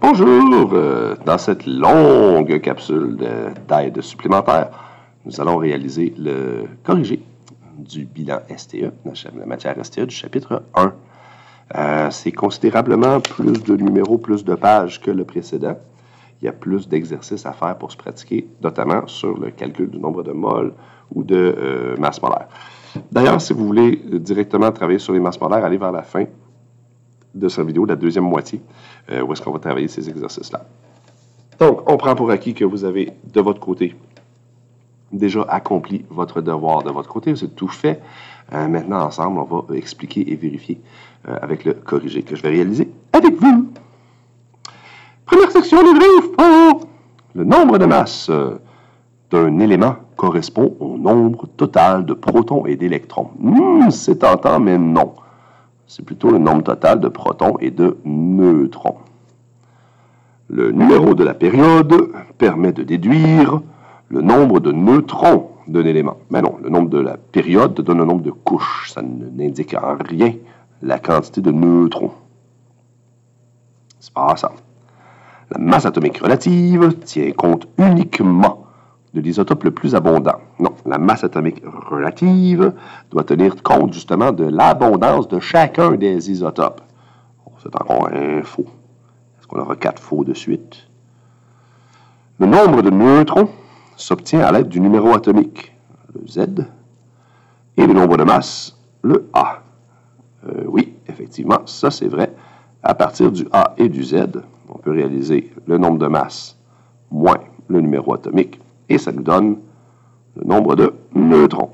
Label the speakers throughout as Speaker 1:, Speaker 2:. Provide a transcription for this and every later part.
Speaker 1: Bonjour! Dans cette longue capsule d'aide supplémentaire, nous allons réaliser le corrigé du bilan STE, la matière STE du chapitre 1. C'est considérablement plus de numéros, plus de pages que le précédent. Il y a plus d'exercices à faire pour se pratiquer, notamment sur le calcul du nombre de moles ou de masse molaire. D'ailleurs, si vous voulez directement travailler sur les masses molaires, allez vers la fin de cette vidéo, la deuxième moitié, où est-ce qu'on va travailler ces exercices-là. Donc, on prend pour acquis que vous avez, de votre côté, déjà accompli votre devoir de votre côté, c'est tout fait. Maintenant, ensemble, on va expliquer et vérifier avec le corrigé que je vais réaliser avec vous. Première section, le vrai ou faux. Le nombre de masses d'un élément correspond au nombre total de protons et d'électrons. C'est tentant, mais non. C'est plutôt le nombre total de protons et de neutrons. Le numéro de la période permet de déduire le nombre de neutrons d'un élément. Mais non, le nombre de la période donne le nombre de couches. Ça n'indique en rien la quantité de neutrons. C'est pas ça. La masse atomique relative tient compte uniquement de l'isotope le plus abondant. Non, la masse atomique relative doit tenir compte justement de l'abondance de chacun des isotopes. C'est encore un faux. Est-ce qu'on aura 4 faux de suite? Le nombre de neutrons s'obtient à l'aide du numéro atomique, le Z, et le nombre de masse, le A. Oui, effectivement, ça c'est vrai. À partir du A et du Z, on peut réaliser le nombre de masse moins le numéro atomique, et ça nous donne le nombre de neutrons.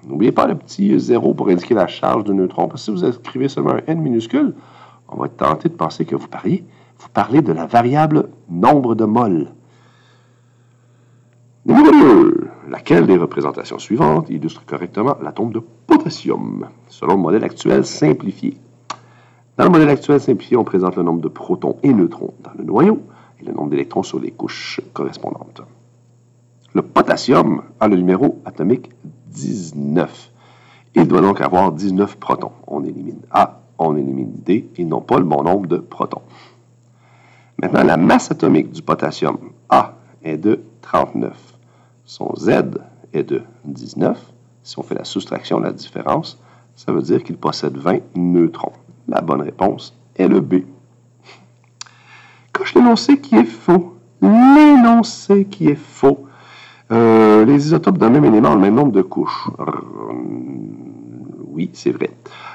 Speaker 1: N'oubliez pas le petit 0 pour indiquer la charge de neutrons, parce que si vous écrivez seulement un N minuscule, on va être tenté de penser que vous parlez de la variable nombre de moles. Numéro 2. Laquelle des représentations suivantes illustre correctement l'atome de potassium, selon le modèle actuel simplifié? Dans le modèle actuel simplifié, on présente le nombre de protons et neutrons dans le noyau et le nombre d'électrons sur les couches correspondantes. Le potassium a le numéro atomique 19. Il doit donc avoir 19 protons. On élimine A, on élimine D, et non pas le bon nombre de protons. Maintenant, la masse atomique du potassium A est de 39. Son Z est de 19. Si on fait la soustraction de la différence, ça veut dire qu'il possède 20 neutrons. La bonne réponse est le B. Coche l'énoncé qui est faux. L'énoncé qui est faux. Les isotopes d'un même élément ont le même nombre de couches. Oui, c'est vrai.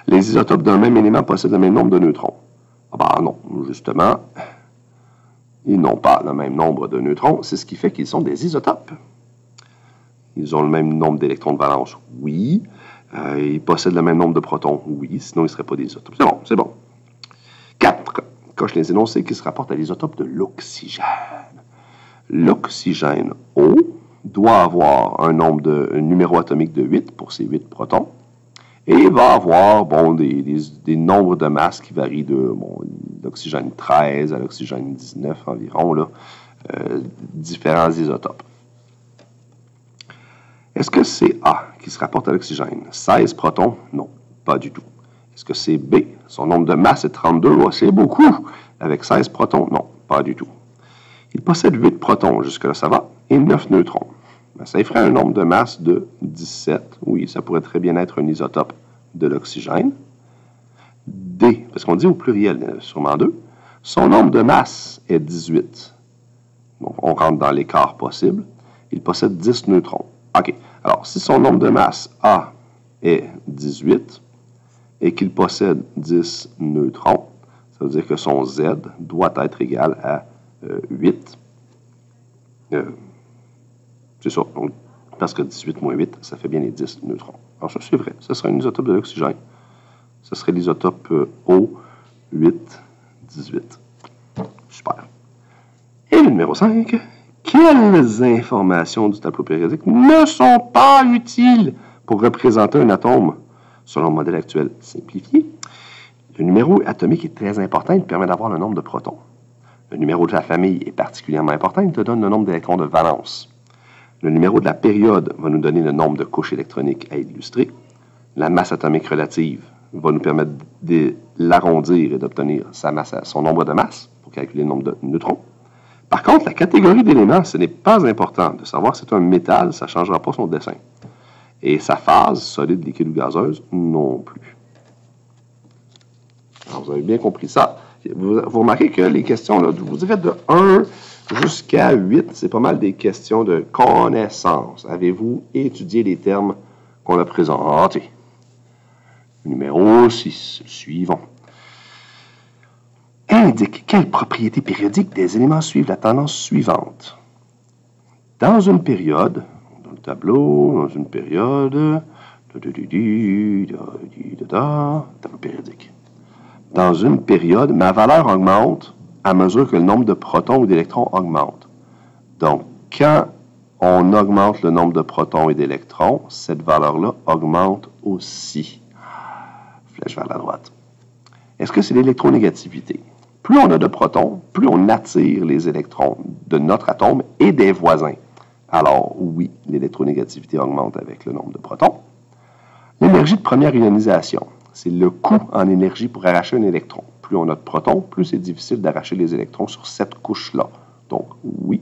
Speaker 1: Les isotopes d'un même élément possèdent le même nombre de neutrons. Ah ben non, justement, ils n'ont pas le même nombre de neutrons. C'est ce qui fait qu'ils sont des isotopes. Ils ont le même nombre d'électrons de valence. Oui. Ils possèdent le même nombre de protons. Oui, sinon ils ne seraient pas des isotopes. C'est bon, c'est bon. 4. Coche les énoncés qui se rapportent à l'isotope de l'oxygène. L'oxygène O doit avoir un numéro atomique de 8 pour ses 8 protons. Et il va avoir des nombres de masses qui varient de l'oxygène 13 à l'oxygène 19 environ, là, différents isotopes. Est-ce que c'est A qui se rapporte à l'oxygène? 16 protons? Non, pas du tout. Est-ce que c'est B? Son nombre de masse est 32. Oh, c'est beaucoup. Avec 16 protons? Non, pas du tout. Il possède 8 protons, jusque-là ça va, et 9 neutrons. Ben, ça ferait un nombre de masse de 17. Oui, ça pourrait très bien être un isotope de l'oxygène. D, parce qu'on dit au pluriel, sûrement 2. Son nombre de masse est 18. Donc, on rentre dans l'écart possible. Il possède 10 neutrons. OK. Alors, si son nombre de masse A est 18 et qu'il possède 10 neutrons, ça veut dire que son Z doit être égal à 8. C'est ça. Donc, parce que 18 moins 8, ça fait bien les 10 neutrons. Alors, ça, c'est vrai. Ce serait un isotope de l'oxygène. Ce serait l'isotope O8, 18. Super. Et le numéro 5. Quelles informations du tableau périodique ne sont pas utiles pour représenter un atome selon le modèle actuel simplifié? Le numéro atomique est très important. Il permet d'avoir le nombre de protons. Le numéro de la famille est particulièrement important. Il te donne le nombre d'électrons de valence. Le numéro de la période va nous donner le nombre de couches électroniques à illustrer. La masse atomique relative va nous permettre de l'arrondir et d'obtenir son nombre de masse pour pour calculer le nombre de neutrons. Par contre, la catégorie d'éléments, ce n'est pas important. De savoir si c'est un métal, ça ne changera pas son dessin. Et sa phase, solide, liquide ou gazeuse, non plus. Alors, vous avez bien compris ça. Vous remarquez que les questions, là, vous avez fait de 1 jusqu'à 8, c'est pas mal des questions de connaissance. Avez-vous étudié les termes qu'on a présentés? Numéro 6, suivant. Indique quelle propriété périodique des éléments suivent la tendance suivante. Dans une période, dans le tableau, dans une période, tableau périodique. Dans une période, ma valeur augmente à mesure que le nombre de protons ou d'électrons augmente. Donc, quand on augmente le nombre de protons et d'électrons, cette valeur-là augmente aussi. Flèche vers la droite. Est-ce que c'est l'électronégativité? Plus on a de protons, plus on attire les électrons de notre atome et des voisins. Alors, oui, l'électronégativité augmente avec le nombre de protons. L'énergie de première ionisation, c'est le coût en énergie pour arracher un électron. Plus on a de protons, plus c'est difficile d'arracher les électrons sur cette couche-là. Donc, oui.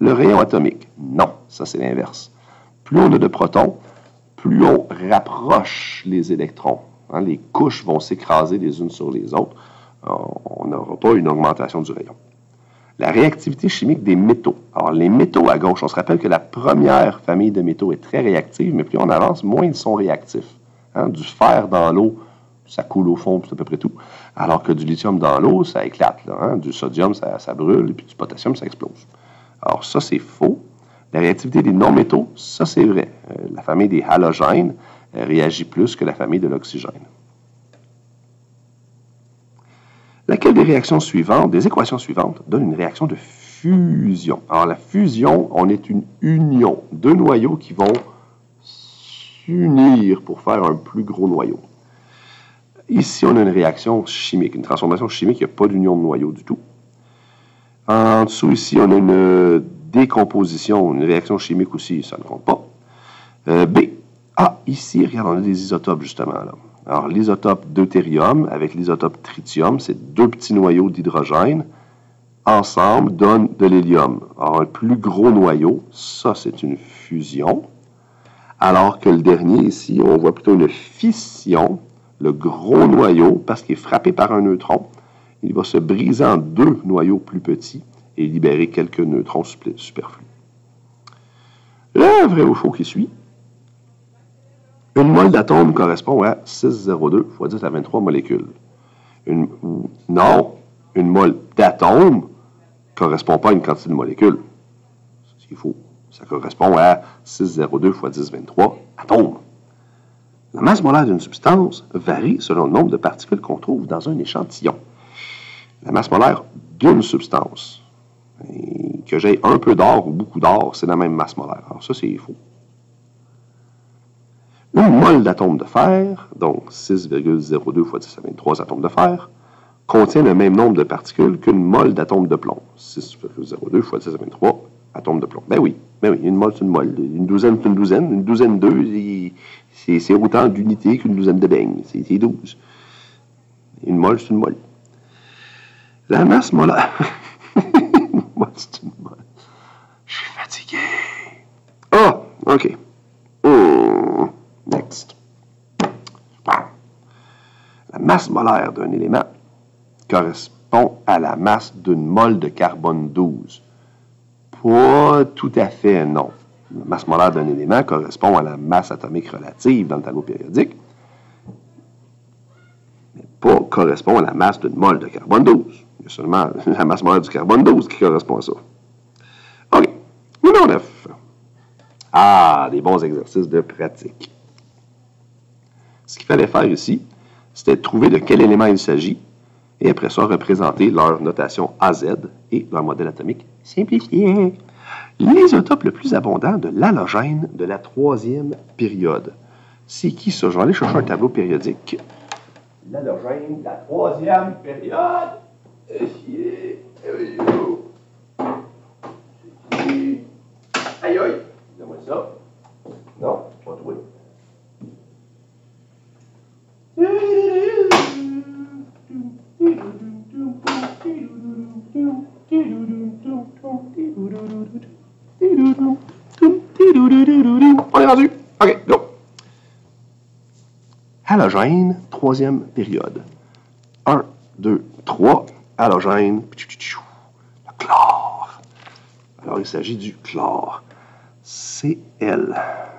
Speaker 1: Le rayon atomique, non, ça c'est l'inverse. Plus on a de protons, plus on rapproche les électrons. Hein, les couches vont s'écraser les unes sur les autres. On n'aura pas une augmentation du rayon. La réactivité chimique des métaux. Alors, les métaux à gauche, on se rappelle que la première famille de métaux est très réactive, mais plus on avance, moins ils sont réactifs. Hein, du fer dans l'eau, ça coule au fond, c'est à peu près tout. Alors que du lithium dans l'eau, ça éclate. Là, hein, du sodium, ça brûle, et puis du potassium, ça explose. Alors, ça, c'est faux. La réactivité des non-métaux, ça, c'est vrai. La famille des halogènes réagit plus que la famille de l'oxygène. Laquelle des réactions suivantes, des équations suivantes, donne une réaction de fusion? Alors, la fusion, on est une union. Deux noyaux qui vont s'unir pour faire un plus gros noyau. Ici, on a une réaction chimique, une transformation chimique, il n'y a pas d'union de noyau du tout. En dessous, ici, on a une décomposition, une réaction chimique aussi, ça ne compte pas. B. Ah, ici, regarde, on a des isotopes, justement, là. Alors, l'isotope deutérium avec l'isotope tritium, c'est deux petits noyaux d'hydrogène. Ensemble, donnent de l'hélium. Alors, un plus gros noyau, ça, c'est une fusion. Alors que le dernier, ici, on voit plutôt une fission. Le gros noyau, parce qu'il est frappé par un neutron, il va se briser en deux noyaux plus petits et libérer quelques neutrons superflus. Le vrai ou faux qui suit. Une mole d'atome correspond à 6,02 fois 10 à 23 molécules. Non, une mole d'atome ne correspond pas à une quantité de molécules. C'est faux. Ça correspond à 6,02 fois 10 à 23 atomes. La masse molaire d'une substance varie selon le nombre de particules qu'on trouve dans un échantillon. La masse molaire d'une substance, et que j'ai un peu d'or ou beaucoup d'or, c'est la même masse molaire. Alors ça, c'est faux. Une mole d'atome de fer, donc 6,02 fois 10 à 23 atomes de fer, contient le même nombre de particules qu'une mole d'atome de plomb. 6,02 fois 10 à 23 atomes de plomb. Ben oui, une mole, c'est une mole. Une douzaine, c'est une douzaine. Une douzaine d'œufs, c'est autant d'unités qu'une douzaine de beignes. C'est 12. Une mole, c'est une mole. La masse molaire... Une mole, c'est une mole. Je suis fatigué. Ah, OK. Next. La masse molaire d'un élément correspond à la masse d'une mole de carbone 12. Pas tout à fait, non. La masse molaire d'un élément correspond à la masse atomique relative dans le tableau périodique, mais pas correspond à la masse d'une mole de carbone 12. Il y a seulement la masse molaire du carbone 12 qui correspond à ça. OK. Numéro 9. Ah, des bons exercices de pratique. Ce qu'il fallait faire ici, c'était de trouver de quel élément il s'agit et après ça, représenter leur notation AZ et leur modèle atomique simplifié. L'isotope le plus abondant de l'halogène de la troisième période. C'est qui ça? Je vais aller chercher un tableau périodique. L'halogène de la troisième période. Aïe aïe! Donne-moi ça. Non, pas trouvé. On est rendu. OK, go. Halogène, troisième période. 1, 2, 3. Halogène. Le chlore. Alors, il s'agit du chlore. Cl.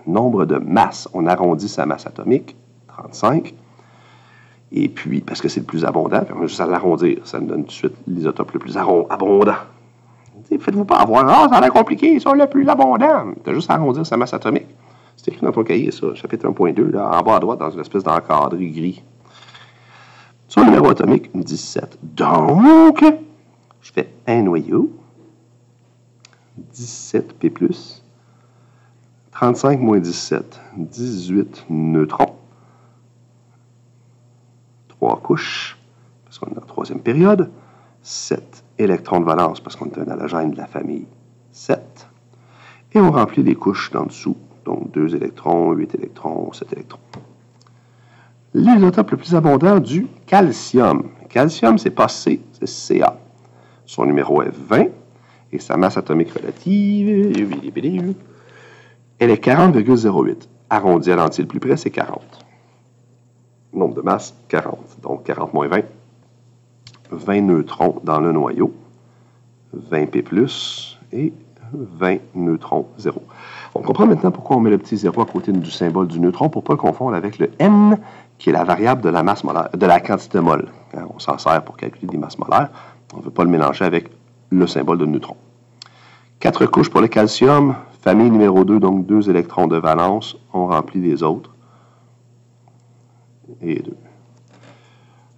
Speaker 1: Nombre de masses. On arrondit sa masse atomique. 35. Et puis, parce que c'est le plus abondant, puis on va juste à l'arrondir. Ça nous donne tout de suite l'isotope le plus abondant. Faites-vous pas avoir. Ah, ça a l'air compliqué, ça, le plus abondant. Tu as juste à arrondir sa masse atomique. C'est écrit dans ton cahier, ça, chapitre 1.2, là, en bas à droite, dans une espèce d'encadré gris. Son numéro atomique, 17. Donc, je fais un noyau. 17P+. 35 moins 17. 18 neutrons. 3 couches, parce qu'on est dans la troisième période. 7 électrons de valence, parce qu'on est un halogène de la famille 7. Et on remplit les couches d'en dessous. Donc 2 électrons, 8 électrons, 7 électrons. L'isotope le plus abondant du calcium. Le calcium, c'est pas C, c'est Ca. Son numéro est 20 et sa masse atomique relative, elle est 40,08. Arrondi à l'entier le plus près, c'est 40. Nombre de masse, 40. Donc 40 moins 20. 20 neutrons dans le noyau. 20 P+, et 20 neutrons, 0. On comprend maintenant pourquoi on met le petit 0 à côté du symbole du neutron pour ne pas le confondre avec le N, qui est la variable de la masse molaire, de la quantité mol. On s'en sert pour calculer des masses molaires. On ne veut pas le mélanger avec le symbole de neutron. 4 couches pour le calcium, famille numéro 2, donc 2 électrons de valence. On remplit les autres. Et 2.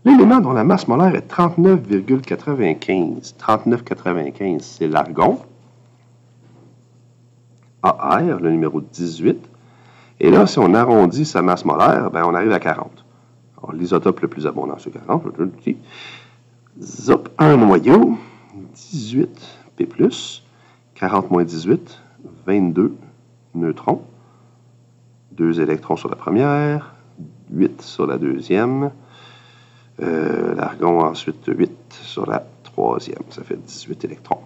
Speaker 1: L'élément dont la masse molaire est 39,95. 39,95, c'est l'argon. AR, le numéro 18. Et là, si on arrondit sa masse molaire, ben on arrive à 40. Alors, l'isotope le plus abondant, c'est 40. Je te le dis. Zop, un noyau. 18 P+. 40 moins 18. 22 neutrons. 2 électrons sur la première. 8 sur la deuxième. L'argon, ensuite 8 sur la troisième. Ça fait 18 électrons.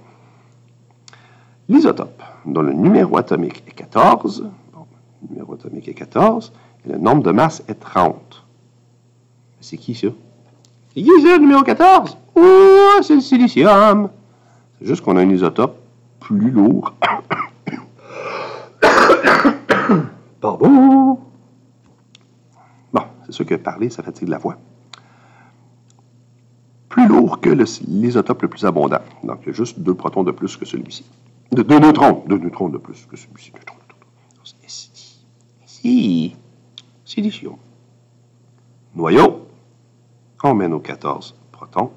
Speaker 1: L'isotope, dont le numéro atomique est 14, bon, le numéro atomique est 14, et le nombre de masse est 30. C'est qui ça? C'est qui ça, le numéro 14? Oh, c'est le silicium! C'est juste qu'on a un isotope plus lourd. Pardon! Bon, c'est sûr que parler, ça fatigue la voix. Plus lourd que l'isotope le plus abondant. Donc, il y a juste 2 protons de plus que celui-ci. 2 neutrons. 2 neutrons de plus que celui-ci. Ici. Silicium. Noyau. On met nos 14 protons.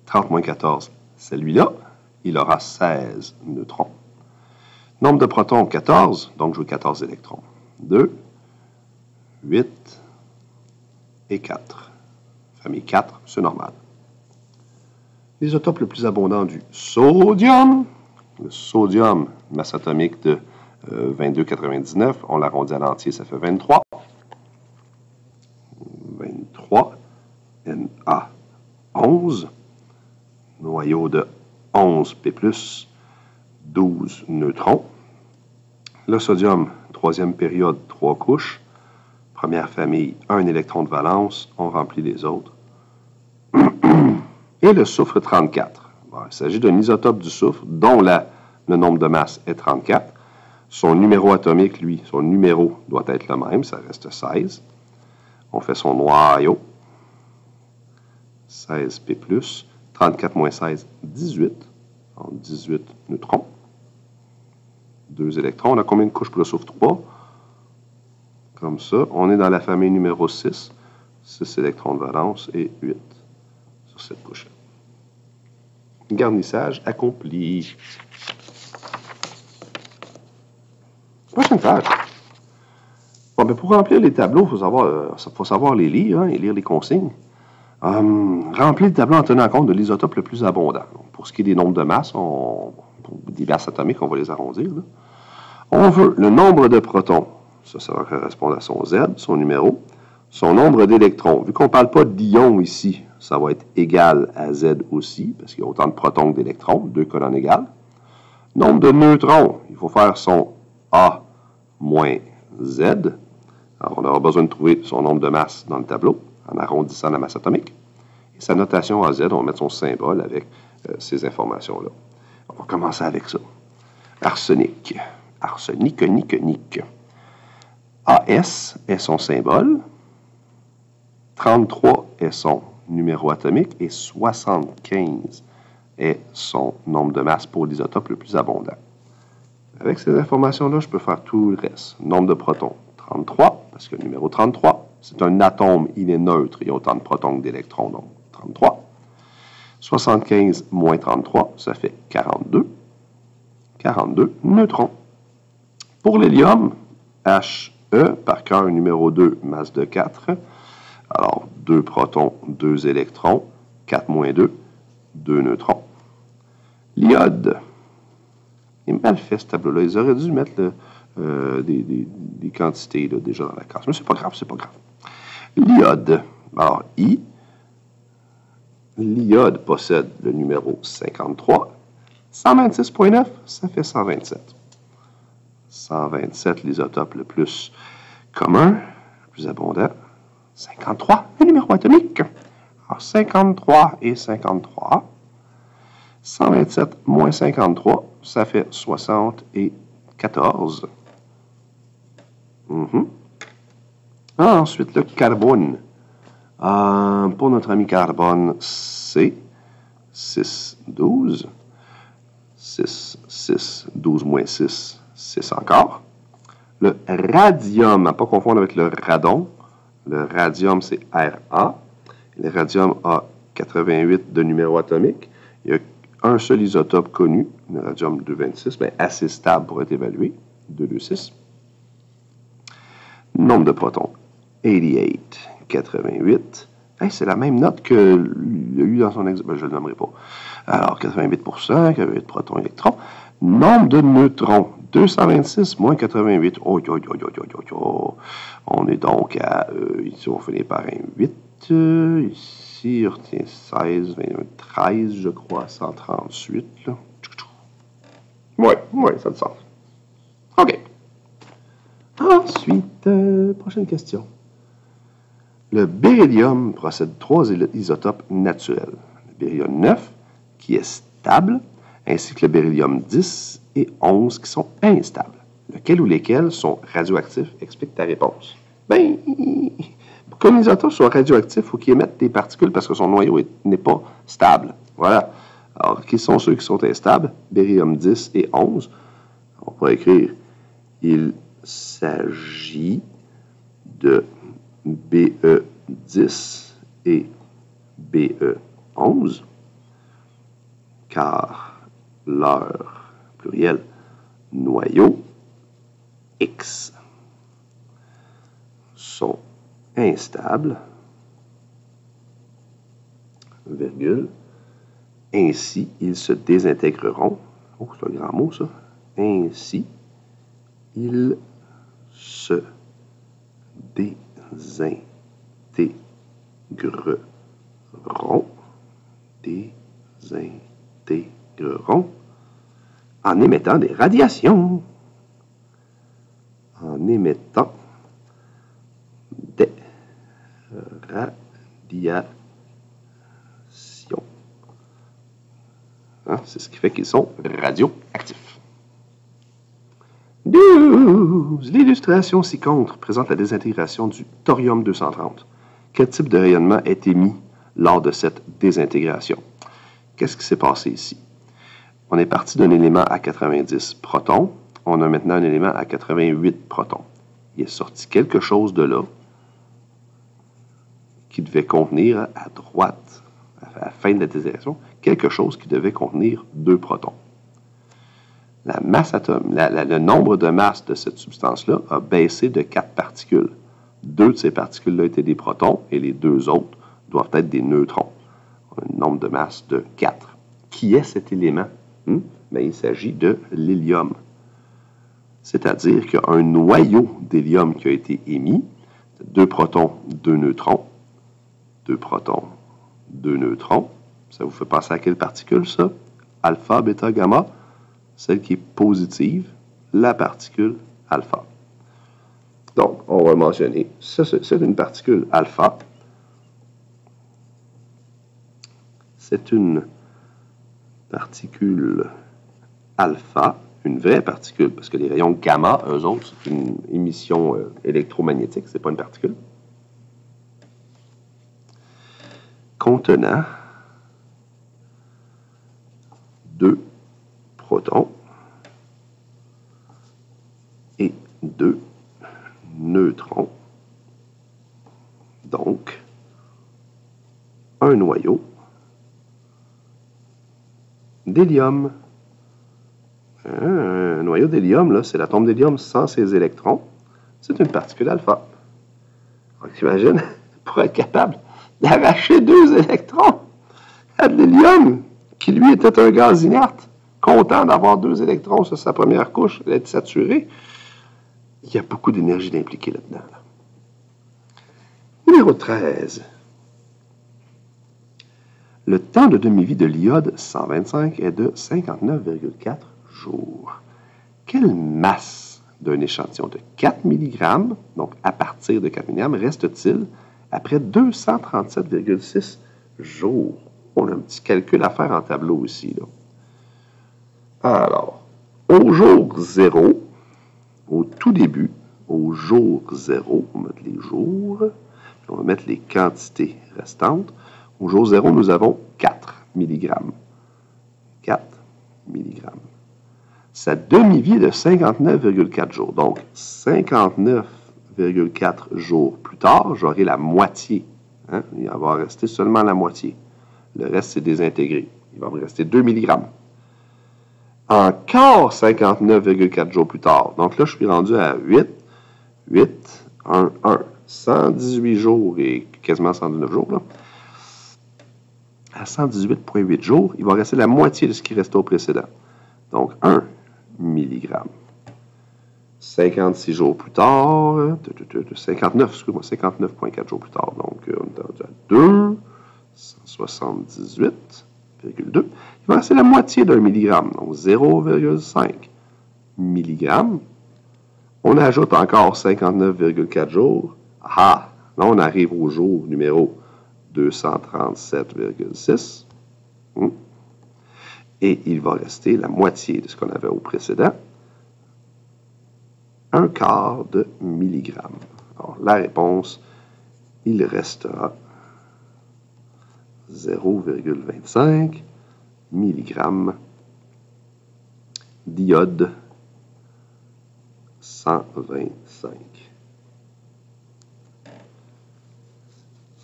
Speaker 1: 30 moins 14, celui-là. Il aura 16 neutrons. Nombre de protons, 14. Donc, je veux 14 électrons. 2, 8 et 4. Famille 4, c'est normal. L'isotope le plus abondant du sodium. Le sodium, masse atomique de 22,99. On l'arrondit à l'entier, ça fait 23. 23. Na 11. Noyau de 11 P+, 12 neutrons. Le sodium, troisième période, 3 couches. Première famille, 1 électron de valence. On remplit les autres. Et le soufre 34. Bon, il s'agit d'un isotope du soufre dont le nombre de masse est 34. Son numéro atomique, lui, son numéro doit être le même, ça reste 16. On fait son noyau. 16 P+, 34 moins 16, 18. Donc 18 neutrons. 2 électrons. On a combien de couches pour le soufre 3? Comme ça. On est dans la famille numéro 6. 6 électrons de valence et 8 sur cette couche. Garnissage accompli. Prochaine page. Bon, ben pour remplir les tableaux, il faut savoir les lire et lire les consignes. Remplir le tableau en tenant compte de l'isotope le plus abondant. Donc, pour ce qui est des nombres de masse, des masses atomiques, on va les arrondir. Là. On veut le nombre de protons. Ça va correspondre à son Z, son numéro. Son nombre d'électrons. Vu qu'on ne parle pas d'ions ici, ça va être égal à Z aussi, parce qu'il y a autant de protons que d'électrons, 2 colonnes égales. Nombre de neutrons, il faut faire son A moins Z. Alors, on aura besoin de trouver son nombre de masse dans le tableau, en arrondissant la masse atomique. Et sa notation AZ, on va mettre son symbole avec ces informations-là. On va commencer avec ça. Arsenic. Arsenic, nique. AS est son symbole. 33 est son numéro atomique. Et 75 est son nombre de masse pour l'isotope le plus abondant. Avec ces informations-là, je peux faire tout le reste. Nombre de protons, 33, parce que le numéro 33, c'est un atome, il est neutre, il y a autant de protons que d'électrons, donc 33. 75 moins 33, ça fait 42. 42 neutrons. Pour l'hélium, HE, par cœur numéro 2, masse de 4. Alors, 2 protons, 2 électrons, 4 moins 2, 2 neutrons. L'iode, il est mal fait ce tableau-là. Ils auraient dû mettre des quantités là, déjà dans la case. Mais c'est pas grave, c'est pas grave. L'iode, alors I, l'iode possède le numéro 53. 126,9, ça fait 127. 127, l'isotope le plus commun, le plus abondant. 53, le numéro atomique. Alors, 53 et 53. 127 moins 53, ça fait 74. Ensuite, le carbone. Pour notre ami carbone, c'est 6, 12. 6, 6, 12 moins 6, 6 encore. Le radium, à ne pas confondre avec le radon. Le radium, c'est Ra. Le radium a 88 de numéro atomique. Il y a un seul isotope connu, le radium 226, mais assez stable pour être évalué, 226. Nombre de protons, 88, 88. Hey, c'est la même note qu'il a eu dans son exemple. Je ne le nommerai pas. Alors, 88%, 88 protons, électrons. Nombre de neutrons, 226 moins 88. On est donc à, ici, on finit par un 8. Ici, on retient 16, 21, 13, je crois, 138. Oui, ça a du sens. OK. Ensuite, prochaine question. Le beryllium possède 3 isotopes naturels. Le beryllium 9, qui est stable, ainsi que le beryllium 10 et 11, qui sont instables. Lequel ou lesquels sont radioactifs? Explique ta réponse. Bien, pour qu'un isotope soit radioactif, il faut qu'il émette des particules parce que son noyau n'est pas stable. Voilà. Alors, qui sont ceux qui sont instables? Beryllium 10 et 11. On pourrait écrire, il s'agit de BE10 et BE11, car leur pluriel noyau X sont instables, virgule, ainsi ils se désintégreront. Oh, c'est un grand mot ça. Ainsi ils se désintégreront en émettant des radiations. En émettant des radiations. C'est ce qui fait qu'ils sont radioactifs. 12. L'illustration ci-contre présente la désintégration du thorium-230. Quel type de rayonnement est émis lors de cette désintégration? Qu'est-ce qui s'est passé ici? On est parti d'un élément à 90 protons. On a maintenant un élément à 88 protons. Il est sorti quelque chose de là qui devait contenir à droite, à la fin de la désintégration, quelque chose qui devait contenir 2 protons. La masse atomique, le nombre de masses de cette substance-là a baissé de 4 particules. 2 de ces particules-là étaient des protons et les 2 autres doivent être des neutrons. On a un nombre de masse de 4. Qui est cet élément? Bien, il s'agit de l'hélium. C'est-à-dire qu'il y a un noyau d'hélium qui a été émis. 2 protons, 2 neutrons. 2 protons, 2 neutrons. Ça vous fait penser à quelle particule, ça? Alpha, bêta, gamma? celle qui est positive, la particule alpha. Donc, on va mentionner, c'est une particule alpha. C'est une particule alpha, une vraie particule, parce que les rayons gamma, eux autres, c'est une émission électromagnétique, c'est pas une particule, contenant 2 protons et 2 neutrons. Donc, un noyau d'hélium. Un noyau d'hélium, là, c'est l'atome d'hélium sans ses électrons. C'est une particule alpha. Donc, t'imagines, pour être capable d'arracher 2 électrons à de l'hélium, qui lui était un gaz inerte, content d'avoir 2 électrons sur sa première couche, d'être saturé. Il y a beaucoup d'énergie impliquée là-dedans. Là. Numéro 13. Le temps de demi-vie de l'iode 125 est de 59,4 jours. Quelle masse d'un échantillon de 4 mg, donc à partir de 4 mg, reste-t-il après 237,6 jours? On a un petit calcul à faire en tableau ici. Là. Alors, au jour 0, au tout début, au jour 0, on va mettre les jours, puis on va mettre les quantités restantes. Au jour 0, nous avons 4 mg. 4 mg. Sa demi-vie est de 59,4 jours. Donc, 59,4 jours plus tard, j'aurai la moitié. Hein? Il va rester seulement la moitié. Le reste, c'est désintégré. Il va me rester 2 mg. Encore 59,4 jours plus tard. Donc là, je suis rendu à 8, 1. 118 jours et quasiment 119 jours. Là. À 118,8 jours, il va rester la moitié de ce qui restait au précédent. Donc, 1 mg. 56 jours plus tard, 59,4 jours plus tard. Donc, on est rendu à 2, 178,2. Il va rester la moitié d'un milligramme, donc 0,5 mg. On ajoute encore 59,4 jours. Ah! Là, on arrive au jour numéro 237,6. Et il va rester la moitié de ce qu'on avait au précédent. 1/4 de milligramme. Alors, la réponse, il restera 0,25 mg d'iode 125.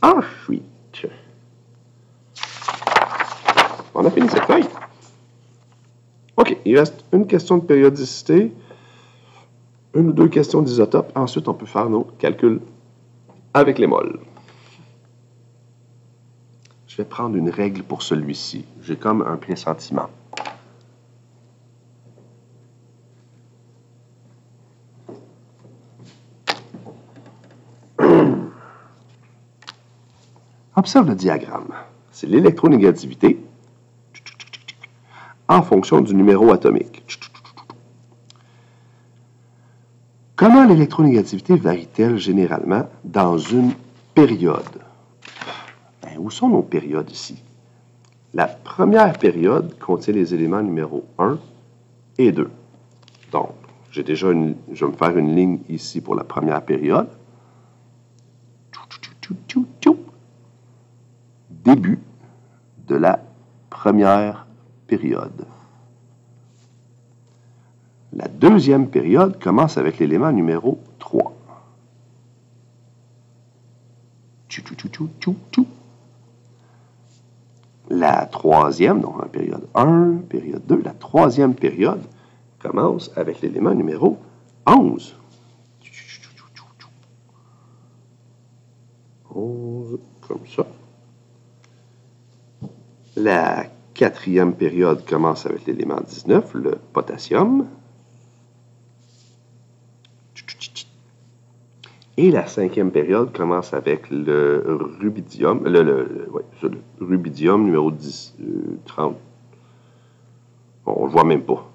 Speaker 1: Ensuite, on a fini cette feuille. OK, il reste une question de périodicité, une ou deux questions d'isotope. Ensuite, on peut faire nos calculs avec les moles. Je vais prendre une règle pour celui-ci. J'ai comme un pressentiment. Observe le diagramme. C'est l'électronégativité en fonction du numéro atomique. Comment l'électronégativité varie-t-elle généralement dans une période? Ben, où sont nos périodes ici? La première période contient les éléments numéro 1 et 2. Donc, je vais me faire une ligne ici pour la première période. Début de la première période. La deuxième période commence avec l'élément numéro 3. La troisième, donc en période 1, période 2, la troisième période commence avec l'élément numéro 11. 11, comme ça. La quatrième période commence avec l'élément 19, le potassium. Et la cinquième période commence avec le rubidium, le rubidium numéro 30. Bon, on ne le voit même pas.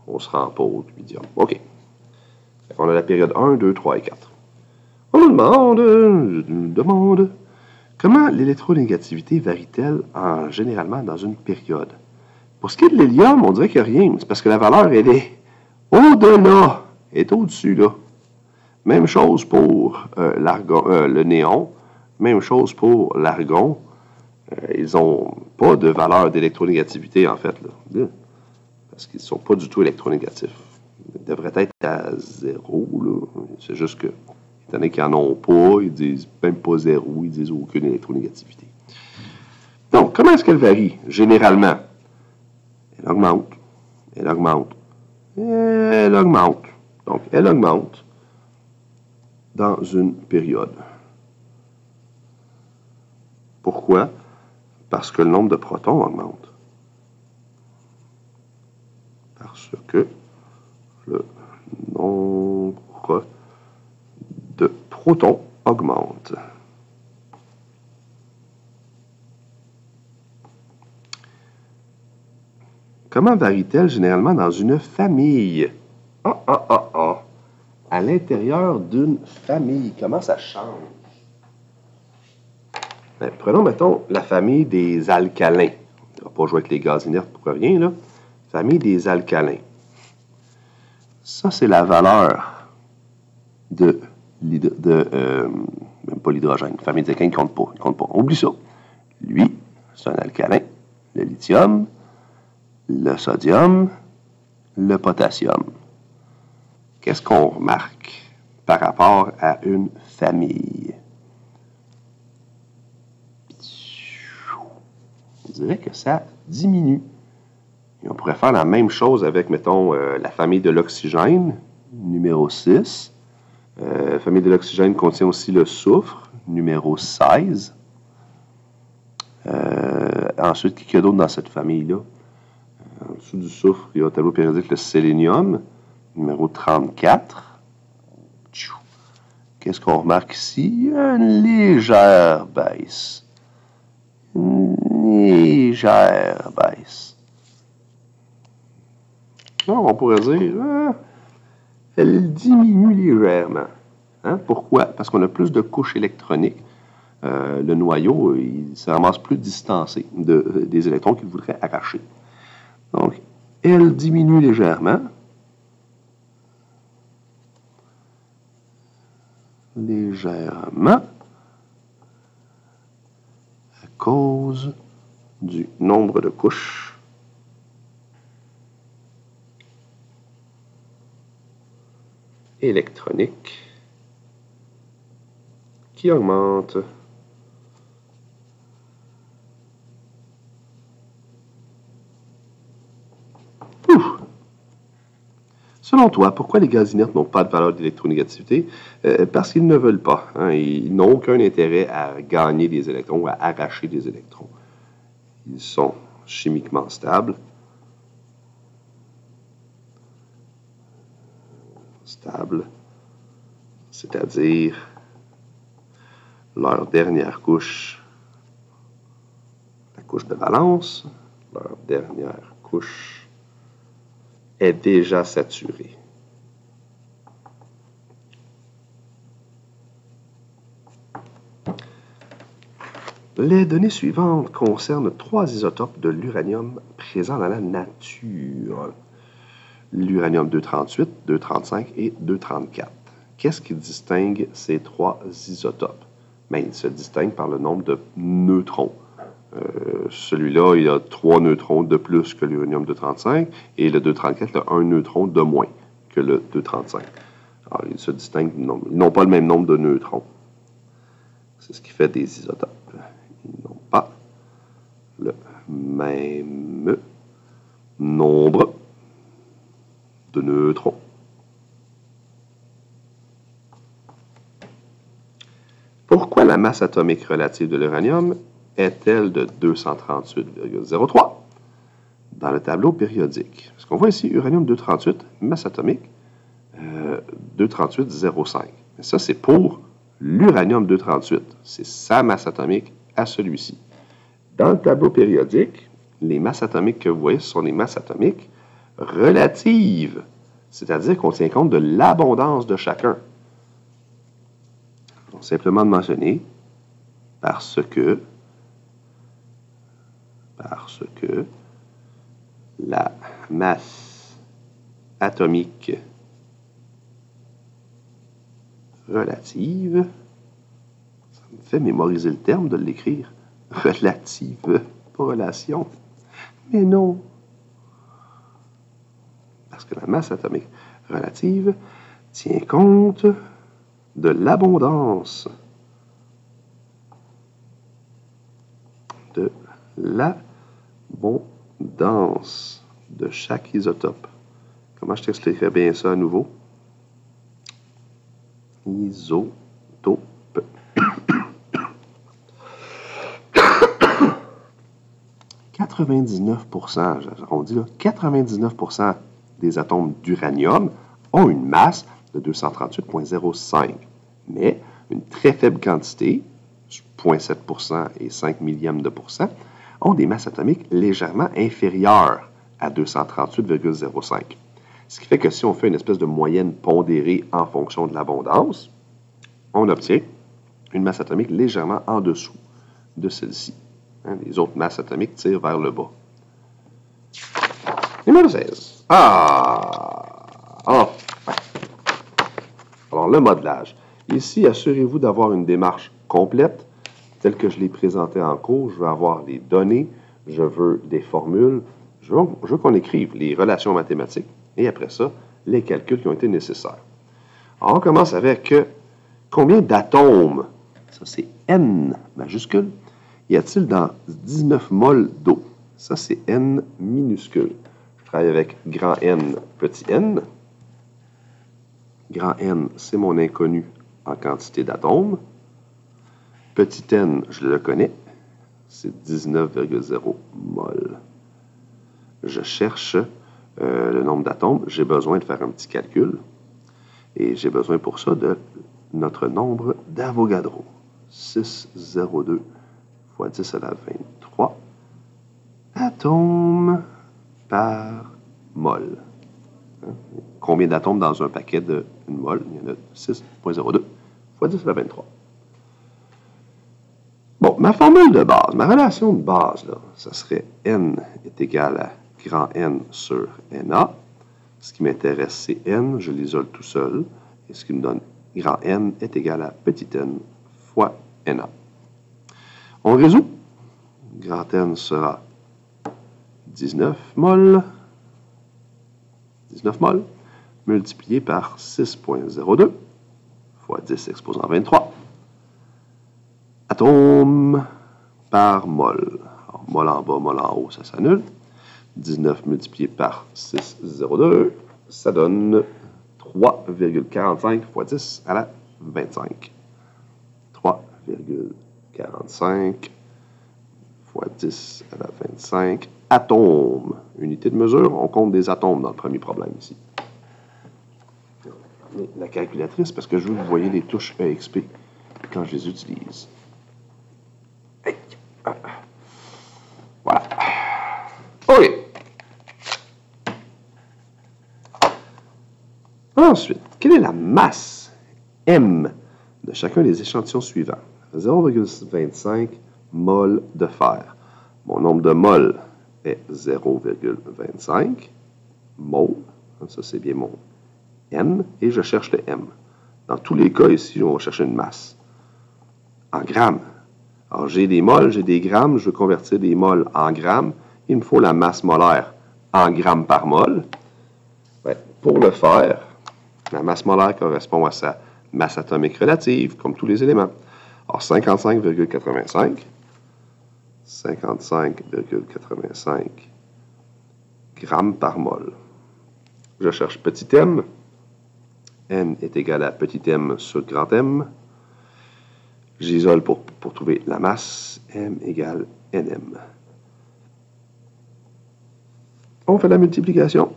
Speaker 1: on se rend pas au rubidium. OK. On a la période 1, 2, 3 et 4. On nous demande comment l'électronégativité varie-t-elle généralement dans une période? Pour ce qui est de l'hélium, on dirait qu'il n'y a rien. C'est parce que la valeur, elle est au-delà, elle est au-dessus, là. Même chose pour le néon. Même chose pour l'argon. Ils n'ont pas de valeur d'électronégativité, en fait, là. Parce qu'ils ne sont pas du tout électronégatifs. Ils devraient être à 0, là. C'est juste que, étant donné qu'ils n'en ont pas, ils disent même pas 0, ils disent aucune électronégativité. Donc, comment est-ce qu'elle varie, généralement? Elle augmente, elle augmente, elle augmente. Donc, elle augmente dans une période. Pourquoi? Parce que le nombre de protons augmente. Parce que le nombre de protons augmente. Comment varie-t-elle généralement dans une famille? À l'intérieur d'une famille, comment ça change? Ben, prenons, mettons, la famille des alcalins. On ne va pas jouer avec les gaz inertes pour rien, là. Famille des alcalins. Ça, c'est la valeur de même pas l'hydrogène. Famille des alcalins, il ne compte pas. Oublie ça. Lui, c'est un alcalin. Le lithium, le sodium, le potassium. Qu'est-ce qu'on remarque par rapport à une famille? On dirait que ça diminue. Et on pourrait faire la même chose avec, mettons, la famille de l'oxygène, numéro 6. La famille de l'oxygène contient aussi le soufre, numéro 16. Ensuite, qu'est-ce qu'il y a d'autre dans cette famille-là? En dessous du soufre, il y a au tableau périodique le sélénium, numéro 34. Qu'est-ce qu'on remarque ici? Une légère baisse. Une légère baisse. Alors, on pourrait dire, elle diminue légèrement. Hein? Pourquoi? Parce qu'on a plus de couches électroniques. Le noyau, il se ramasse plus distancé des électrons qu'il voudrait arracher. Donc, elle diminue légèrement. Légèrement. À cause du nombre de couches électroniques qui augmente. Selon toi, pourquoi les gaz inertes n'ont pas de valeur d'électronégativité? Parce qu'ils ne veulent pas. Hein, ils n'ont aucun intérêt à gagner des électrons ou à arracher des électrons. Ils sont chimiquement stables. Stables, c'est-à-dire leur dernière couche, la couche de valence, leur dernière couche est déjà saturée. Les données suivantes concernent 3 isotopes de l'uranium présents dans la nature. L'uranium 238, 235 et 234. Qu'est-ce qui distingue ces 3 isotopes? Bien, ils se distinguent par le nombre de neutrons. Celui-là, il a 3 neutrons de plus que l'uranium 235 et le 234 a 1 neutron de moins que le 235. Alors, ils se distinguent, ils n'ont pas le même nombre de neutrons. C'est ce qui fait des isotopes. Ils n'ont pas le même nombre de neutrons. Pourquoi la masse atomique relative de l'uranium est-elle de 238,03 dans le tableau périodique? Parce qu'on voit ici uranium 238, masse atomique 238,05. Mais ça, c'est pour l'uranium 238. C'est sa masse atomique à celui-ci. Dans le tableau périodique, les masses atomiques que vous voyez, ce sont les masses atomiques relative, c'est-à-dire qu'on tient compte de l'abondance de chacun. Donc, simplement de mentionner parce que la masse atomique relative, ça me fait mémoriser le terme de l'écrire, relative, pas relation, mais non, parce que la masse atomique relative tient compte de l'abondance de chaque isotope. Comment je t'expliquerais bien ça à nouveau? Isotope. 99%, on dit là, 99% des atomes d'uranium ont une masse de 238,05. Mais une très faible quantité, 0,7% et 5 millièmes de pourcent, ont des masses atomiques légèrement inférieures à 238,05. Ce qui fait que si on fait une espèce de moyenne pondérée en fonction de l'abondance, on obtient une masse atomique légèrement en dessous de celle-ci. Les autres masses atomiques tirent vers le bas. Numéro 16. Enfin. Alors, le modelage. Ici, assurez-vous d'avoir une démarche complète, telle que je l'ai présentée en cours. Je veux avoir des données, je veux des formules, je veux qu'on écrive les relations mathématiques, et après ça, les calculs qui ont été nécessaires. Alors, on commence avec combien d'atomes, ça c'est N majuscule, y a-t-il dans 19 moles d'eau? Ça c'est N minuscule. Je travaille avec grand N, petit n. Grand N, c'est mon inconnu en quantité d'atomes. Petit n, je le connais, c'est 19,0 mol. Je cherche le nombre d'atomes. J'ai besoin de faire un petit calcul. Et j'ai besoin pour ça de notre nombre d'Avogadro. 602 fois 10 à la 23 atomes par mol. Combien d'atomes dans un paquet d'une mol? Il y en a 6,02 fois 10 à la 23. Bon, ma formule de base, ma relation de base, là, ça serait N est égal à grand N sur Na. Ce qui m'intéresse, c'est N, je l'isole tout seul. Et ce qui me donne grand N est égal à petit n fois Na. On résout. Grand N sera 19 mol multiplié par 6,02 fois 10 exposant 23 atomes par mol. Alors, mol en bas, mol en haut, ça s'annule. 19 multiplié par 6,02, ça donne 3,45 fois 10 à la 25. 3,45 fois 10 à la 25 atomes. Unité de mesure, on compte des atomes dans le premier problème ici. La calculatrice, parce que je veux que vous voyez les touches EXP quand je les utilise. Voilà. OK. Ensuite, quelle est la masse M de chacun des échantillons suivants? 0,25 mol de fer. Mon nombre de mol est 0,25 mol. Ça, c'est bien mon M. Et je cherche le M. Dans tous les cas, ici, on va chercher une masse. En grammes. Alors, j'ai des mols, j'ai des grammes. Je veux convertir des mols en grammes. Il me faut la masse molaire en grammes par mol. Ouais, pour le faire, la masse molaire correspond à sa masse atomique relative, comme tous les éléments. Alors, 55,85 grammes par mol. Je cherche petit m. N est égal à petit m sur grand M. J'isole pour trouver la masse. M égale Nm. On fait la multiplication.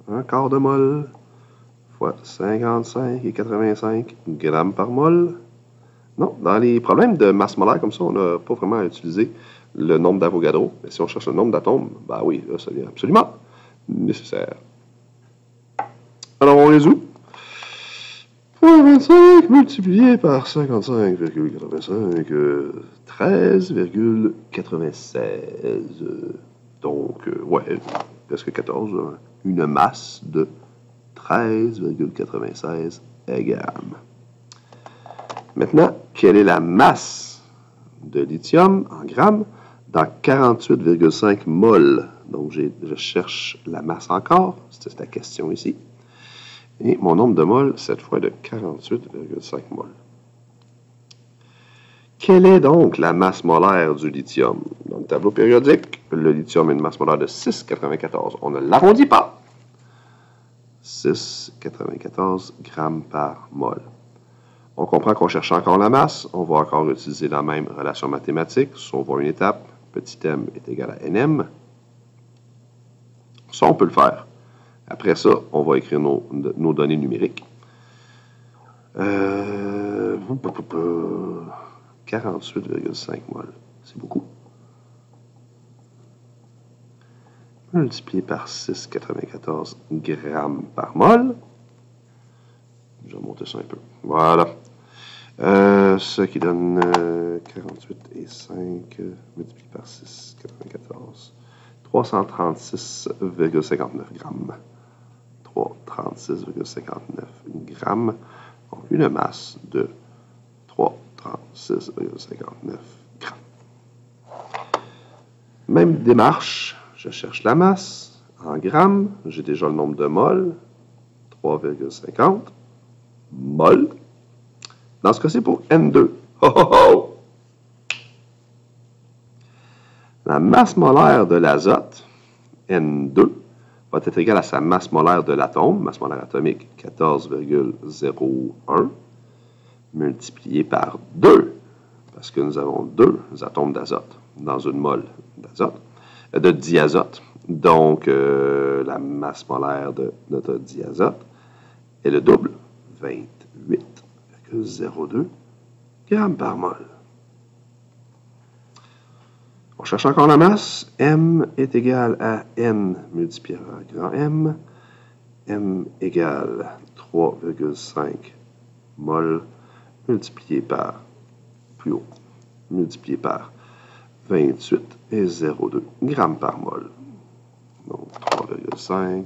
Speaker 1: Un quart de mol fois 55,85 grammes par mol. Non, dans les problèmes de masse molaire comme ça, on n'a pas vraiment à utiliser le nombre d'Avogadro. Mais si on cherche le nombre d'atomes, ben oui, là, ça devient absolument nécessaire. Alors, on résout. 0.25 multiplié par 55,85, 13,96. Donc, ouais, presque 14. Une masse de 13,96 grammes. Maintenant, quelle est la masse de lithium en grammes dans 48,5 moles? Donc, je cherche la masse encore. C'est la question ici. Et mon nombre de moles, cette fois, de 48,5 moles. Quelle est donc la masse molaire du lithium? Dans le tableau périodique, le lithium a une masse molaire de 6,94. On ne l'arrondit pas. 6,94 grammes par mol. On comprend qu'on cherche encore la masse. On va encore utiliser la même relation mathématique. Sauvons une étape. Petit m est égal à nm. Ça, on peut le faire. Après ça, on va écrire nos données numériques. 48,5 moles. C'est beaucoup. Multiplié par 6,94 grammes par mol. Je vais monter ça un peu. Voilà. Ce qui donne 48 et 5 multiplié par 6,94. 336,59 grammes. 336,59 grammes. Donc, une masse de 336,59 grammes. Même démarche. Je cherche la masse en grammes. J'ai déjà le nombre de moles. 3,50 moles. Dans ce cas-ci, pour N2. Oh, oh, oh! La masse molaire de l'azote, N2, va être égale à sa masse molaire de l'atome, masse molaire atomique 14,01, multiplié par 2, parce que nous avons 2 atomes d'azote dans une mole d'azote, de diazote. Donc, la masse molaire de notre diazote est le double, 28,02 grammes par mol. On cherche encore la masse. M est égal à N multiplié par grand M. M égale 3,5 mol multiplié par, plus haut, multiplié par 28,02 grammes par mol. Donc 3,5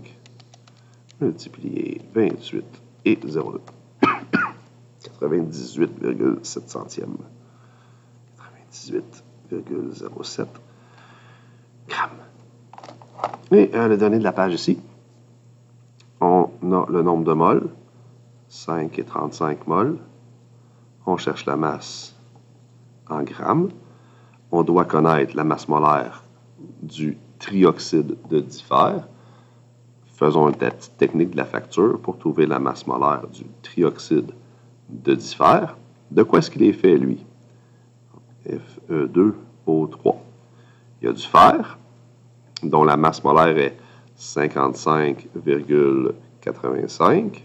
Speaker 1: multiplié 28,02. 98,7 centièmes. 98,07 grammes. Et les données de la page ici. On a le nombre de moles, 5 et 35 moles. On cherche la masse en grammes. On doit connaître la masse molaire du trioxyde de difer. Faisons une petite technique de la facture pour trouver la masse molaire du trioxyde de difer. De quoi est-ce qu'il est fait, lui? Fe2O3. Il y a du fer, dont la masse molaire est 55,85.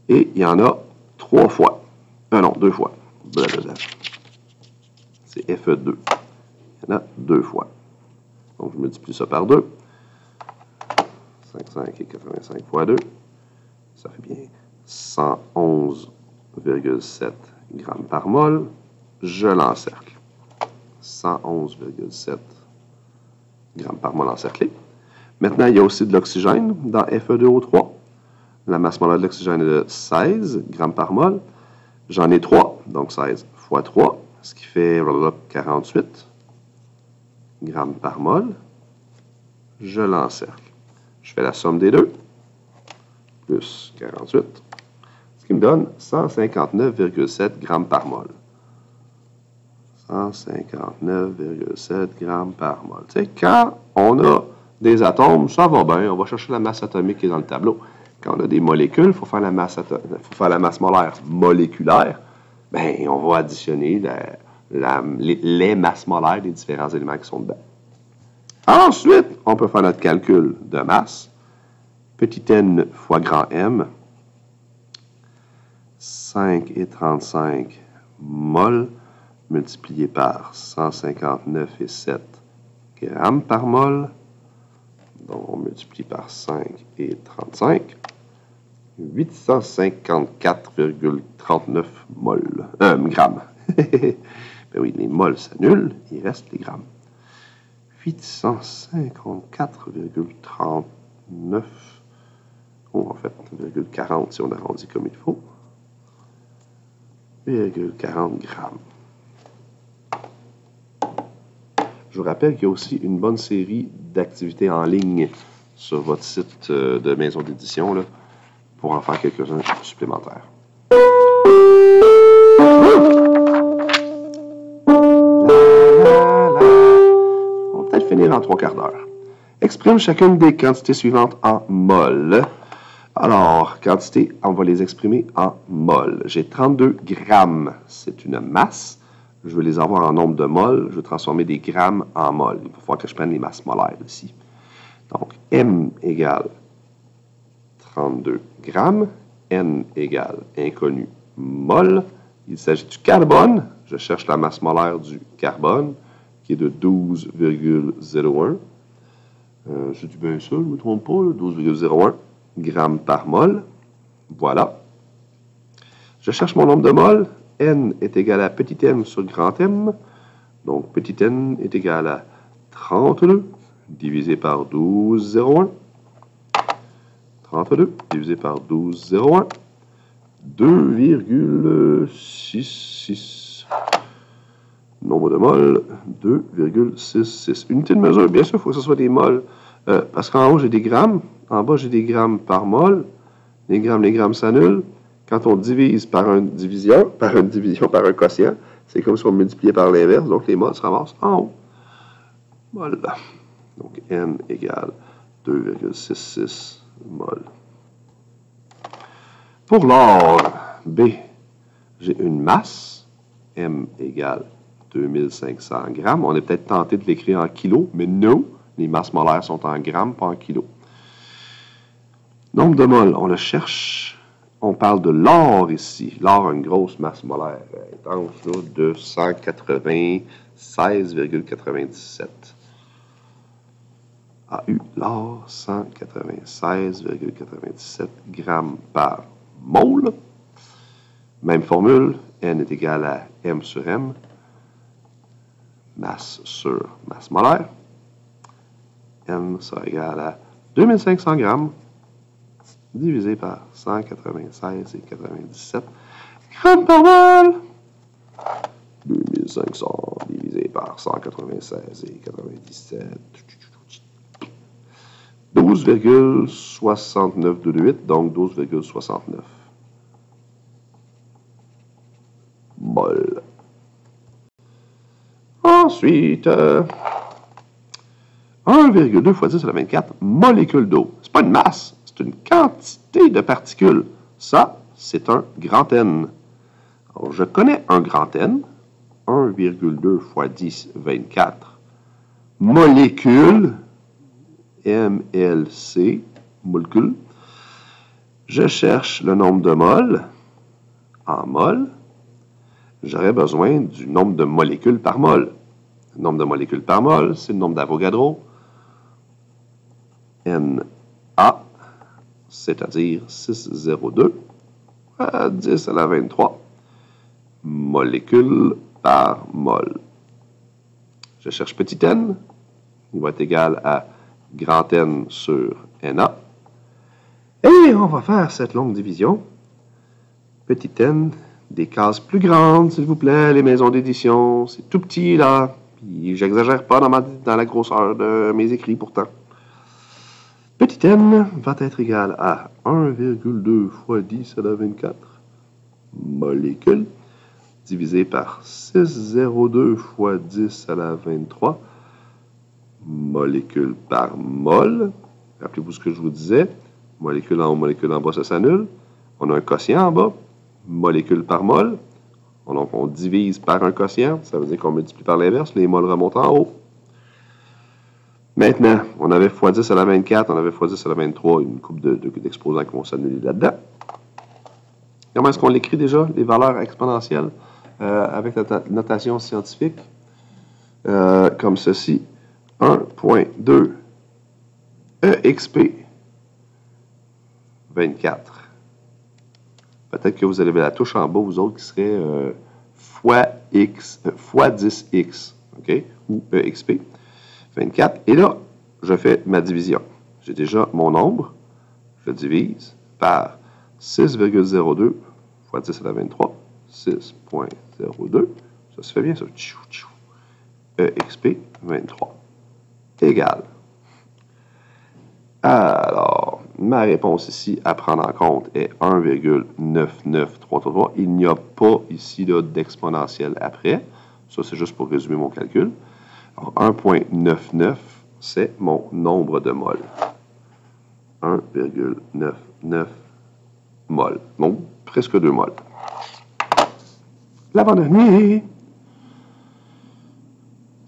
Speaker 1: Et il y en a 3 fois. Non, 2 fois. Blablabla. C'est Fe2. Il y en a 2 fois. Donc, je multiplie ça par 2. 55 et 85 fois 2. Ça fait bien 111,7 grammes par mol. Je l'encercle. 111,7 grammes par mol encerclé. Maintenant, il y a aussi de l'oxygène dans Fe2O3. La masse molaire de l'oxygène est de 16 grammes par mol. J'en ai 3, donc 16 fois 3, ce qui fait 48 grammes par mol. Je l'encercle. Je fais la somme des deux, plus 48, ce qui me donne 159,7 grammes par mol. 159,7 grammes par mol. Tu sais, quand on a des atomes, ça va bien, on va chercher la masse atomique qui est dans le tableau. Quand on a des molécules, il faut faire la masse molaire moléculaire. Bien, on va additionner les masses molaires des différents éléments qui sont dedans. Ensuite, on peut faire notre calcul de masse. Petit n fois grand M. 5 et 35 mol multiplié par 159,7 grammes par mol. Donc, on multiplie par 5 et 35. 854,39 grammes. Ben oui, les mols s'annulent, il reste les grammes. 854,39. Oh, en fait, 0,40 si on arrondit comme il faut. 0,40 grammes. Je vous rappelle qu'il y a aussi une bonne série d'activités en ligne sur votre site de maison d'édition là, pour en faire quelques-uns supplémentaires. On va peut-être finir en 3/4 d'heure. Exprime chacune des quantités suivantes en mol. Alors, quantité, on va les exprimer en mol. J'ai 32 grammes, c'est une masse. Je veux les avoir en nombre de mol. Je veux transformer des grammes en mol. Il va falloir que je prenne les masses molaires ici. Donc, M égale 32 grammes. N égale inconnu mol. Il s'agit du carbone. Je cherche la masse molaire du carbone, qui est de 12,01. Je dis bien ça, je ne me trompe pas, 12,01 grammes par mol. Voilà. Je cherche mon nombre de mol. N est égal à petit m sur grand M. Donc, petit n est égal à 32 divisé par 12,01. 32 divisé par 12,01. 2,66. Nombre de moles, 2,66. Unité de mesure, bien sûr, il faut que ce soit des moles. Parce qu'en haut, j'ai des grammes. En bas, j'ai des grammes par mol. Les grammes s'annulent. Quand on divise par une division, par un quotient, c'est comme si on multipliait par l'inverse. Donc, les moles se ramassent en haut. Voilà. Donc, N égale 2,66 mol. Pour l'or, B, j'ai une masse. M égale 2500 grammes. On est peut-être tenté de l'écrire en kilos, mais non. Les masses molaires sont en grammes, pas en kilos. Nombre de moles, on le cherche. On parle de l'or ici. L'or a une grosse masse molaire intense là, de 196,97. AU, l'or, 196,97 grammes par mole. Même formule, N est égal à M sur M. Masse sur masse molaire. N sera égal à 2500 grammes divisé par 196,97 grammes par mol. 2500 divisé par 196,97. 12,6928, donc 12,69 mol. Ensuite, 1,2 fois 10 à la 24 molécules d'eau. Ce n'est pas une masse, c'est une quantité de particules. Ça, c'est un grand N. Alors, je connais un grand N. 1,2 fois 10, 24 molécules. MLC, molécule. Je cherche le nombre de moles en mol. J'aurais besoin du nombre de molécules par mol. Le nombre de molécules par mol, c'est le nombre d'Avogadro. NA, c'est-à-dire 602 à 10 à la 23 molécules par mol. Je cherche petit n. Il va être égal à grand N sur NA. Et on va faire cette longue division. Petit n, des cases plus grandes, s'il vous plaît, les maisons d'édition. C'est tout petit, là. Puis j'exagère pas dans la grosseur de mes écrits, pourtant. Petit n va être égal à 1,2 fois 10 à la 24 molécules divisé par 602 fois 10 à la 23 molécules par mol. Rappelez-vous ce que je vous disais. Molécule en haut, molécule en bas, ça s'annule. On a un quotient en bas. Molécule par mol. Donc, on divise par un quotient. Ça veut dire qu'on multiplie par l'inverse. Les mols remontent en haut. Maintenant, on avait x 10 à la 24, on avait x 10 à la 23, une couple d'exposants qui vont s'annuler là-dedans. Comment est-ce qu'on l'écrit déjà, les valeurs exponentielles? avec la notation scientifique, comme ceci. 1.2 EXP 24. Peut-être que vous avez la touche en bas, vous autres, qui serait fois 10x, OK? Ou EXP 24. Et là, je fais ma division. J'ai déjà mon nombre. Je divise par 6,02 fois 10 à la 23. 6.02. Ça se fait bien, ça. EXP 23 égale. Alors, ma réponse ici à prendre en compte est 1,99333. Il n'y a pas ici d'exponentielle après. Ça, c'est juste pour résumer mon calcul. Alors, 1,99, c'est mon nombre de moles. 1,99 moles. Donc, presque 2 moles. L'avant-dernier.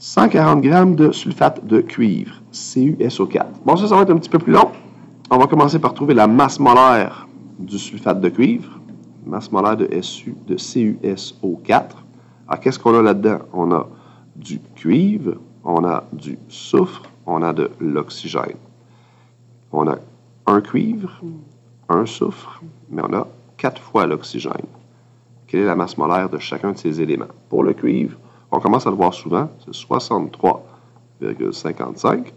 Speaker 1: 140 grammes de sulfate de cuivre, CuSO4. Bon, ça va être un petit peu plus long. On va commencer par trouver la masse molaire du sulfate de cuivre. Masse molaire de CuSO4. Alors, qu'est-ce qu'on a là-dedans? On a du cuivre, on a du soufre, on a de l'oxygène. On a un cuivre, un soufre, mais on a 4 fois l'oxygène. Quelle est la masse molaire de chacun de ces éléments? Pour le cuivre, on commence à le voir souvent, c'est 63,55.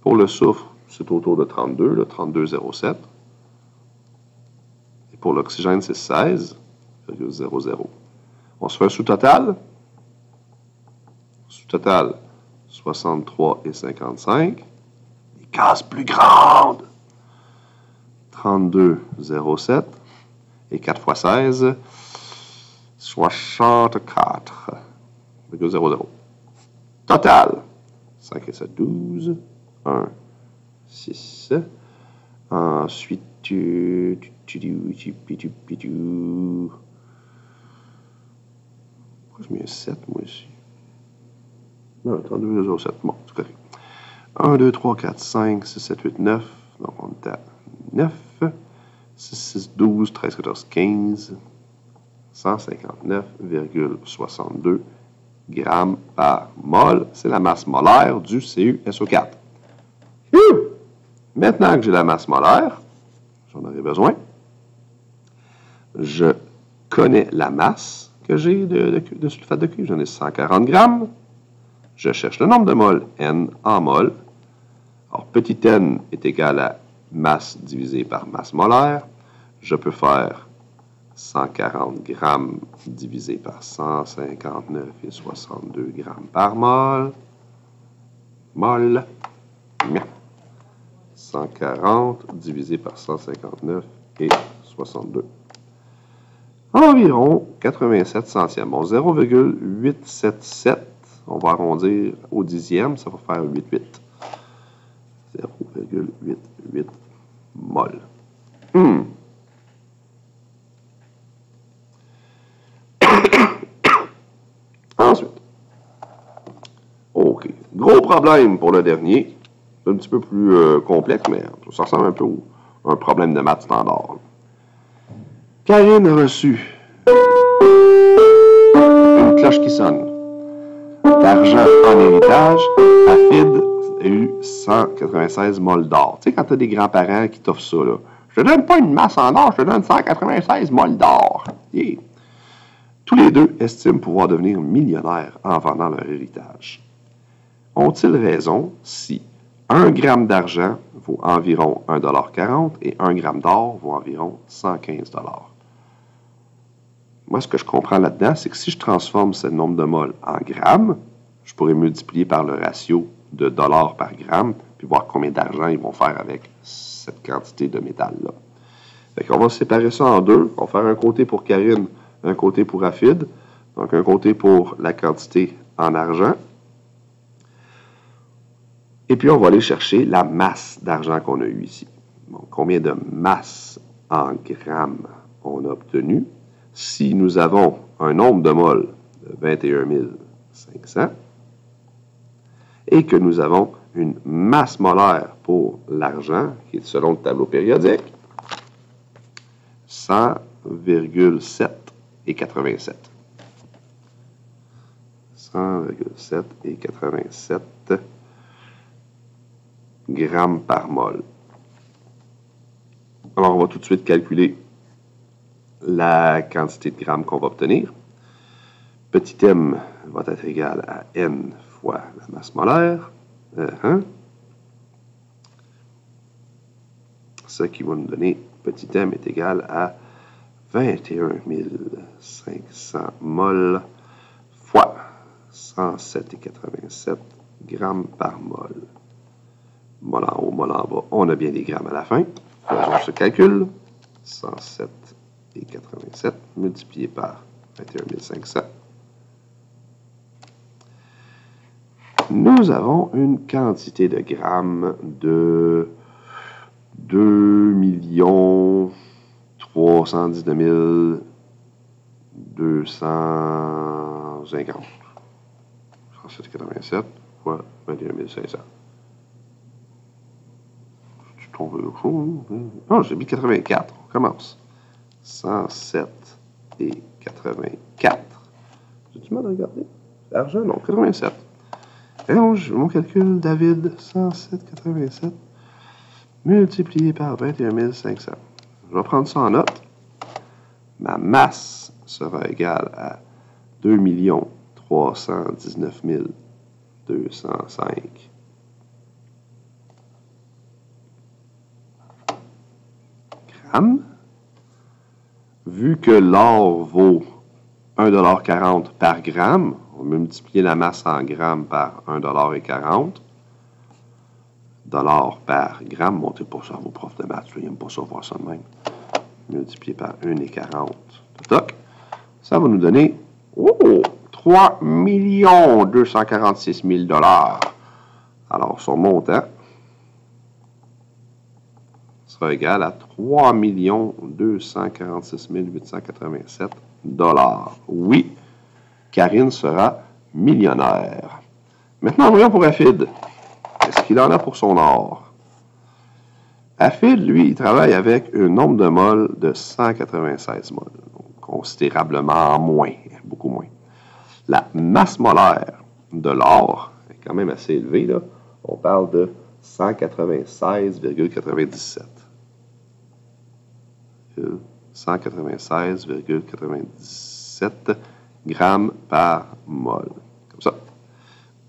Speaker 1: Pour le soufre, c'est autour de 32, le 32,07. Et pour l'oxygène, c'est 16,00. On se fait un sous-total. Sous-total, 63,55. Des cases plus grandes. 32,07. Et 4 fois 16, 64. 0,00. Total. 5 et 7, 12. 1, 6. Ensuite, pourquoi je mets un 7, moi, ici? Non, 32,07. Bon, c'est correct. 1, 2, 3, 4, 5, 6, 7, 8, 9. Donc, on est à 9. 6, 6, 12, 13, 14, 15. 159,62 grammes par mol. C'est la masse molaire du CuSO4. Maintenant que j'ai la masse molaire, j'en aurai besoin, je connais la masse que j'ai de sulfate de cuivre. J'en ai 140 grammes. Je cherche le nombre de moles, N en mol. Alors, petit n est égal à masse divisée par masse molaire. Je peux faire 140 grammes divisé par 159,62 grammes par mol. Mol. 140 divisé par 159,62. Environ 87 centièmes. Bon, 0,877. On va arrondir au dixième. Ça va faire 88. 0,88 mol. Ensuite, OK. Gros problème pour le dernier. C'est un petit peu plus complexe, mais ça ressemble un peu à un problème de maths standard. Karine a reçu une cloche qui sonne. D'argent en héritage. Afid a eu 196 moles d'or. Tu sais, quand tu as des grands-parents qui t'offrent ça, là, je te donne pas une masse en or, je te donne 196 moles d'or. Yeah. Tous les deux estiment pouvoir devenir millionnaires en vendant leur héritage. Ont-ils raison si 1 gramme d'argent vaut environ 1,40 $ et 1 gramme d'or vaut environ 115 $? Moi, ce que je comprends là-dedans, c'est que si je transforme ce nombre de moles en grammes, je pourrais multiplier par le ratio de dollars par gramme, puis voir combien d'argent ils vont faire avec cette quantité de métal-là. Fait qu'on va séparer ça en deux. On va faire un côté pour Karine, un côté pour Afid. Donc, un côté pour la quantité en argent. Et puis, on va aller chercher la masse d'argent qu'on a eue ici. Donc, combien de masse en grammes on a obtenu? Si nous avons un nombre de moles de 21 500 et que nous avons une masse molaire pour l'argent, qui est selon le tableau périodique, 100,7 et 87. 100,7 et 87 grammes par mol. Alors, on va tout de suite calculer la quantité de grammes qu'on va obtenir. Petit m va être égal à n fois la masse molaire. Ce qui va nous donner, petit m est égal à 21 500 mol fois 107,87 grammes par mol. Mol en haut, mol en bas, on a bien des grammes à la fin. Faisons ce calcul. 107,87 multiplié par 21 500. Nous avons une quantité de grammes de 2 319 250. 107,87 fois 21 500. Je suis tombé au fond. Non, j'ai mis 84. On commence. 107 et 84. J'ai du mal à regarder. C'est l'argent? Non, 87. Et donc, mon calcul, David, 107,87 multiplié par 21 500. Je vais prendre ça en note. Ma masse sera égale à 2 319 205 grammes. Vu que l'or vaut 1,40 $ par gramme, on va multiplier la masse en grammes par 1,40 $ par gramme. Montez pas ça à vos profs de maths, ils n'aiment pas ça voir ça de même. Multiplié par 1,40. Toc. Ça va nous donner 3 246 000 $. Alors, son montant sera égal à 3 246 887 $. Oui, Karine sera millionnaire. Maintenant, voyons pour Afid. Qu'est-ce qu'il en a pour son or? Afid, lui, il travaille avec un nombre de moles de 196 moles. Donc, considérablement moins, beaucoup moins. La masse molaire de l'or est quand même assez élevée, là. On parle de 196,97. 196,97 grammes par mol. Comme ça.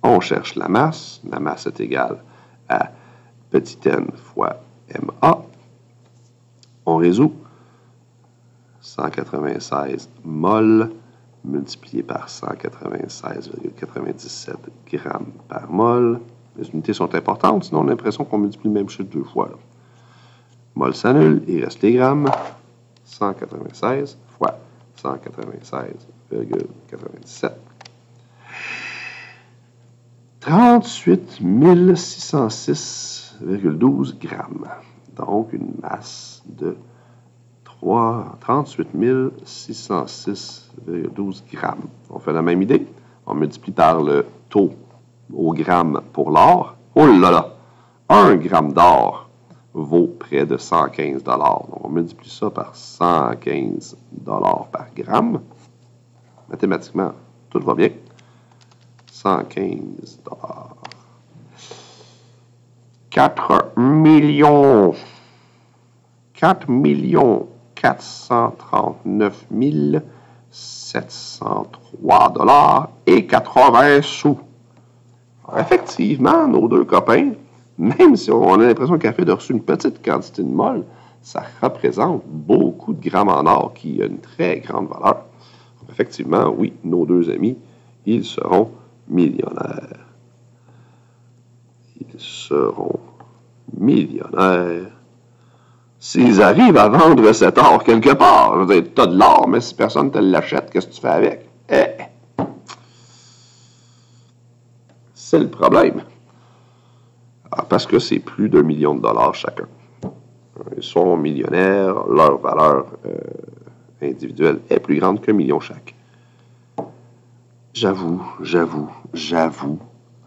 Speaker 1: On cherche la masse. La masse est égale à petit n fois MA. On résout. 196 mol multiplié par 196,97 grammes par mol. Les unités sont importantes, sinon on a l'impression qu'on multiplie le même chiffre deux fois. Là. Mol s'annule, il reste les grammes. 196 fois 196,97. 38 606,12 grammes. Donc, une masse de 38 606,12 grammes. On fait la même idée. On multiplie par le taux au gramme pour l'or. Oh là là! 1 gramme d'or vaut près de 115 $. Donc, on multiplie ça par 115 $ par gramme. Mathématiquement, tout va bien. 115 $. 4 439 703 $ et 80 sous. Alors, effectivement, nos deux copains, même si on a l'impression qu'Afid a reçu une petite quantité de mol, ça représente beaucoup de grammes en or qui a une très grande valeur. Donc, effectivement, oui, nos deux amis, ils seront millionnaires. Ils seront millionnaires s'ils arrivent à vendre cet or quelque part. Je veux dire, tu as de l'or, mais si personne ne te l'achète, qu'est-ce que tu fais avec? C'est le problème. Alors, parce que c'est plus d'1 million de $ chacun. Ils sont millionnaires, leur valeur individuelle est plus grande qu'1 million chaque. J'avoue,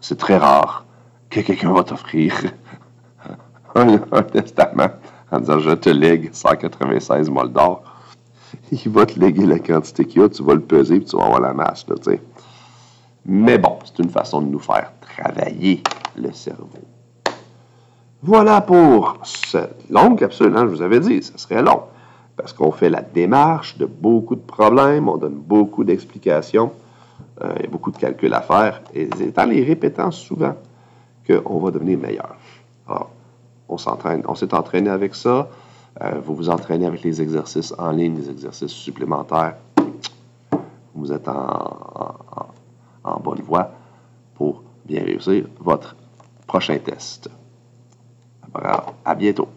Speaker 1: c'est très rare que quelqu'un va t'offrir un testament en disant « Je te lègue 196 moles d'or ». Il va te léguer la quantité qu'il y a, tu vas le peser et tu vas avoir la masse, là, tu sais. Mais bon, c'est une façon de nous faire travailler le cerveau. Voilà pour cette longue capsule. Hein, je vous avais dit, ça serait long. Parce qu'on fait la démarche de beaucoup de problèmes, on donne beaucoup d'explications, il y a beaucoup de calculs à faire. Et c'est en les répétant souvent qu'on va devenir meilleur. Alors, on s'est entraîné avec ça. Vous vous entraînez avec les exercices en ligne, les exercices supplémentaires. Vous êtes en bonne voie pour bien réussir votre prochain test. Alors, à bientôt.